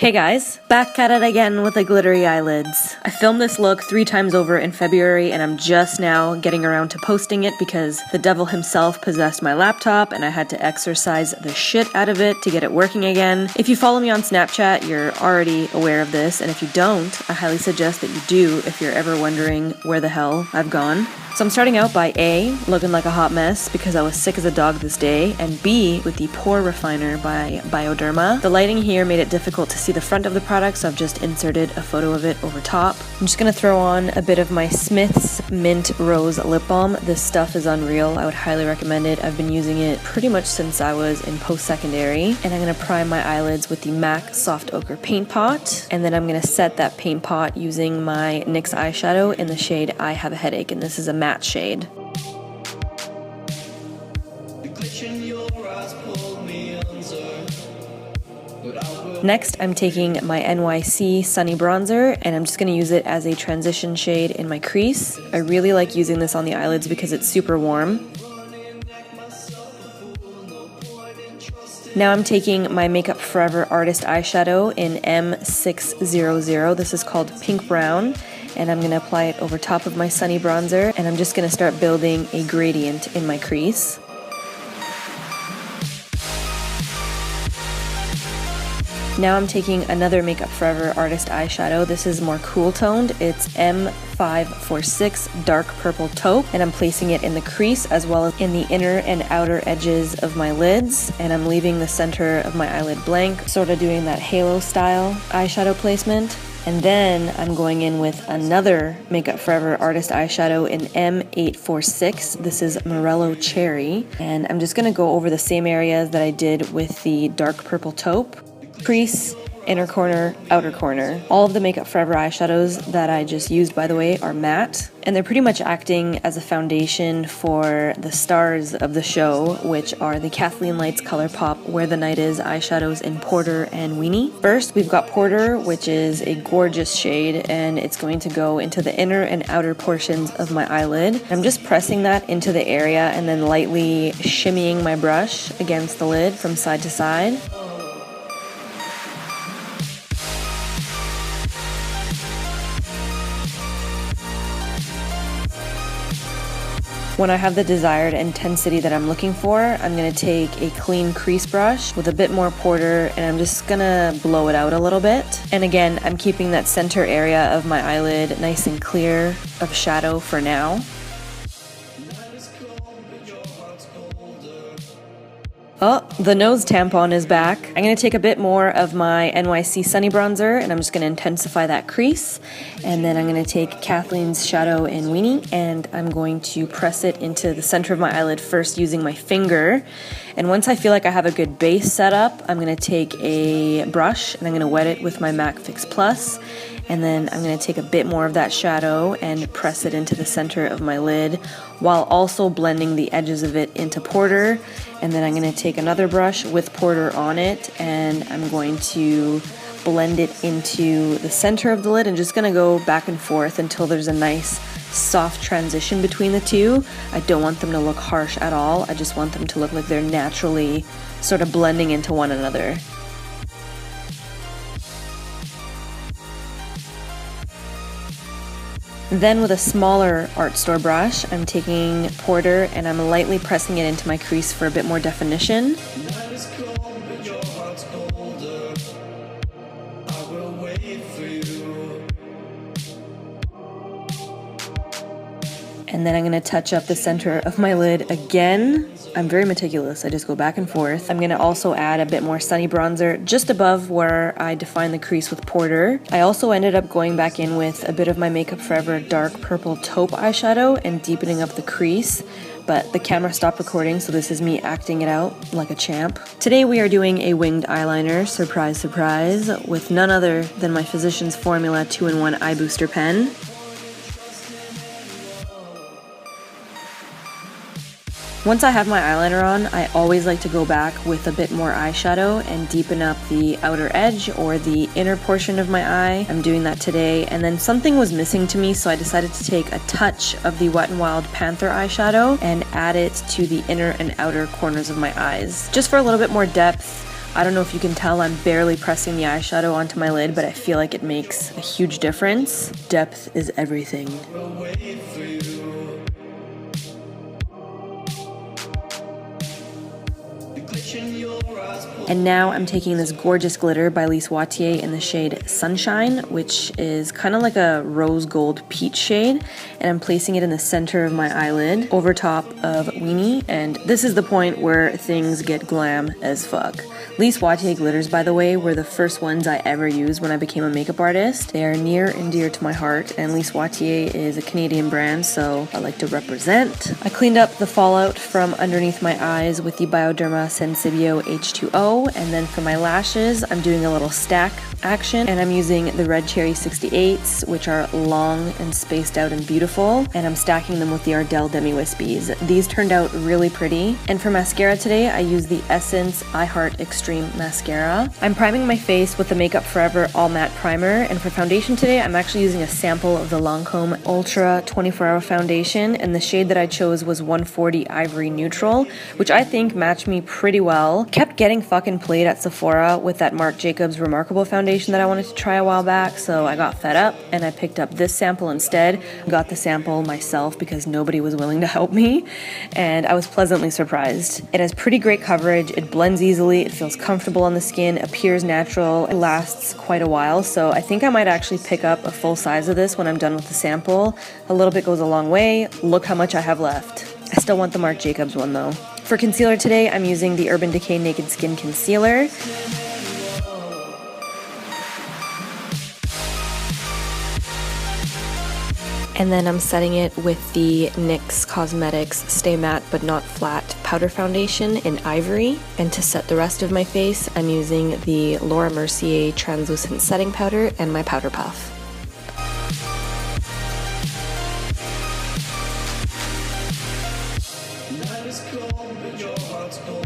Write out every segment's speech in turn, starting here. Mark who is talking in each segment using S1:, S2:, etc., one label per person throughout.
S1: Hey guys, back at it again with the glittery eyelids. I filmed this look 3 times over in February and I'm just now getting around to posting it because the devil himself possessed my laptop and I had to exercise the shit out of it to get it working again. If you follow me on Snapchat, you're already aware of this, and if you don't, I highly suggest that you do if you're ever wondering where the hell I've gone. So I'm starting out by A, looking like a hot mess because I was sick as a dog this day, and B, with the Pore Refiner by Bioderma. The lighting here made it difficult to see the front of the product, so I've just inserted a photo of it over top. I'm just gonna throw on a bit of my Smith's Mint Rose Lip Balm. This stuff is unreal. I would highly recommend it. I've been using it pretty much since I was in post-secondary. And I'm gonna prime my eyelids with the MAC Soft Ochre Paint Pot. And then I'm gonna set that paint pot using my NYX eyeshadow in the shade I Have a Headache, and this is a matte shade. Next, I'm taking my NYC Sunny Bronzer and I'm just going to use it as a transition shade in my crease. I really like using this on the eyelids because it's super warm. Now I'm taking my Makeup Forever Artist eyeshadow in M600. This is called Pink Brown. And I'm going to apply it over top of my Sunny Bronzer, and I'm just going to start building a gradient in my crease. Now I'm taking another Makeup Forever Artist eyeshadow. This is more cool toned. It's M546 Dark Purple Taupe, and I'm placing it in the crease as well as in the inner and outer edges of my lids, and I'm leaving the center of my eyelid blank, sort of doing that halo style eyeshadow placement. And then I'm going in with another Makeup Forever Artist eyeshadow in M846. This is Morello Cherry. And I'm just going to go over the same areas that I did with the dark purple taupe. Crease, inner corner, outer corner. All of the Makeup Forever eyeshadows that I just used, by the way, are matte. And they're pretty much acting as a foundation for the stars of the show, which are the Kathleen Lights Colourpop Where the Night Is eyeshadows in Pore and Weenie. First, we've got Pore, which is a gorgeous shade, and it's going to go into the inner and outer portions of my eyelid. I'm just pressing that into the area and then lightly shimmying my brush against the lid from side to side. When I have the desired intensity that I'm looking for, I'm going to take a clean crease brush with a bit more Pore and I'm just going to blow it out a little bit. And again, I'm keeping that center area of my eyelid nice and clear of shadow for now. Oh, the nose tampon is back. I'm going to take a bit more of my NYC Sunny Bronzer and I'm just going to intensify that crease. And then I'm going to take Kathleen's shadow in Weenie and I'm going to press it into the center of my eyelid first using my finger. And once I feel like I have a good base set up, I'm going to take a brush and I'm going to wet it with my MAC Fix Plus. And then I'm going to take a bit more of that shadow and press it into the center of my lid while also blending the edges of it into Pore. And then I'm going to take another brush with Pore on it and I'm going to blend it into the center of the lid and just going to go back and forth until there's a nice soft transition between the two. I don't want them to look harsh at all. I just want them to look like they're naturally sort of blending into one another. Then with a smaller art store brush, I'm taking Pore and I'm lightly pressing it into my crease for a bit more definition. And then I'm going to touch up the center of my lid again. I'm very meticulous. I just go back and forth. I'm going to also add a bit more Sunny Bronzer just above where I define the crease with Pore. I also ended up going back in with a bit of my Makeup Forever Dark Purple Taupe eyeshadow and deepening up the crease. But the camera stopped recording, so this is me acting it out like a champ. Today we are doing a winged eyeliner, surprise, surprise, with none other than my Physicians Formula 2-in-1 Eye Booster Pen. Once I have my eyeliner on, I always like to go back with a bit more eyeshadow and deepen up the outer edge or the inner portion of my eye. I'm doing that today, and then something was missing to me, so I decided to take a touch of the Wet n Wild Panther eyeshadow and add it to the inner and outer corners of my eyes, just for a little bit more depth, I don't know if you can tell, I'm barely pressing the eyeshadow onto my lid, but I feel like it makes a huge difference. Depth is everything. And now I'm taking this gorgeous glitter by Lise Watier in the shade Sunshine, which is kind of like a rose gold peach shade, and I'm placing it in the center of my eyelid over top of Weenie, and this is the point where things get glam as fuck. Lise Watier glitters, by the way, were the first ones I ever used when I became a makeup artist. They are near and dear to my heart, and Lise Watier is a Canadian brand, so I like to represent. I cleaned up the fallout from underneath my eyes with the Bioderma Sensibio H2O, and then for my lashes, I'm doing a little stack action, and I'm using the Red Cherry 68s, which are long and spaced out and beautiful, and I'm stacking them with the Ardell Demi Wispies. These turned out really pretty. And for mascara today, I use the Essence I Heart Extreme Mascara. I'm priming my face with the Makeup Forever All Matte Primer, and for foundation today, I'm actually using a sample of the Lancome Ultra 24-Hour Foundation, and the shade that I chose was 140 Ivory Neutral, which I think matched me pretty well. Kept getting fucking played at Sephora with that Marc Jacobs Remarkable Foundation that I wanted to try a while back, so I got fed up and I picked up this sample instead. Got the sample myself because nobody was willing to help me, and I was pleasantly surprised. It has pretty great coverage, it blends easily, it feels comfortable on the skin, appears natural, it lasts quite a while, so I think I might actually pick up a full size of this when I'm done with the sample. A little bit goes a long way. Look how much I have left. I still want the Marc Jacobs one though. For concealer today, I'm using the Urban Decay Naked Skin Concealer. And then I'm setting it with the NYX Cosmetics Stay Matte But Not Flat Powder Foundation in Ivory. And to set the rest of my face, I'm using the Laura Mercier Translucent Setting Powder and my Powder Puff.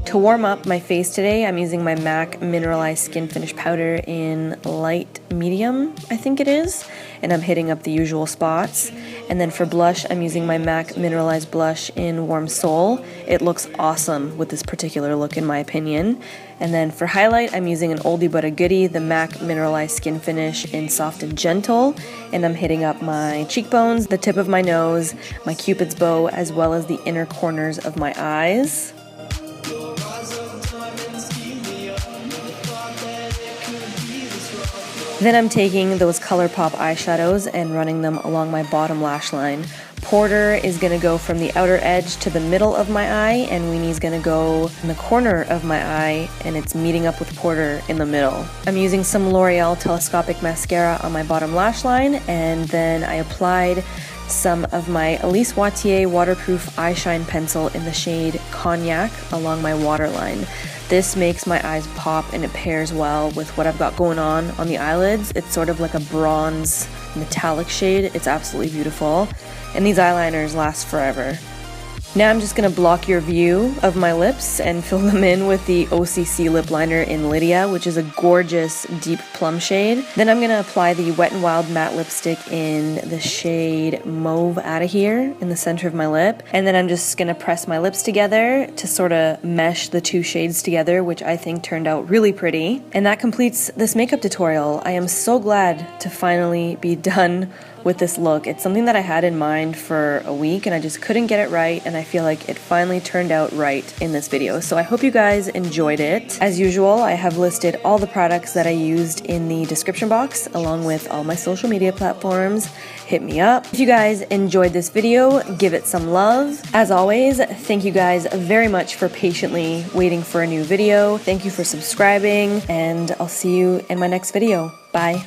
S1: To warm up my face today, I'm using my MAC Mineralize Skinfinish Powder in light medium, I think it is, and I'm hitting up the usual spots. And then for blush, I'm using my MAC Mineralize Blush in Warm Soul. It looks awesome with this particular look in my opinion. And then for highlight, I'm using an oldie but a goodie, the MAC Mineralize Skin Finish in Soft and Gentle, and I'm hitting up my cheekbones, the tip of my nose, my Cupid's bow, as well as the inner corners of my eyes. Then I'm taking those Colourpop eyeshadows and running them along my bottom lash line. Pore is going to go from the outer edge to the middle of my eye, and Weenie's going to go in the corner of my eye, and it's meeting up with Pore in the middle. I'm using some L'Oreal Telescopic Mascara on my bottom lash line, and then I applied some of my Lise Watier Waterproof Eyeshine Pencil in the shade Cognac along my waterline. This makes my eyes pop and it pairs well with what I've got going on the eyelids. It's sort of like a bronze metallic shade. It's absolutely beautiful. And these eyeliners last forever. Now I'm just going to block your view of my lips and fill them in with the OCC Lip Liner in Lydia, which is a gorgeous deep plum shade. Then I'm going to apply the Wet n Wild matte lipstick in the shade Mauve Outta Here in the center of my lip. And then I'm just going to press my lips together to sort of mesh the two shades together, which I think turned out really pretty. And that completes this makeup tutorial. I am so glad to finally be done with this look. It's something that I had in mind for a week and I just couldn't get it right, and I feel like it finally turned out right in this video. So I hope you guys enjoyed it. As usual, I have listed all the products that I used in the description box along with all my social media platforms. Hit me up. If you guys enjoyed this video, give it some love. As always, thank you guys very much for patiently waiting for a new video. Thank you for subscribing, and I'll see you in my next video. Bye.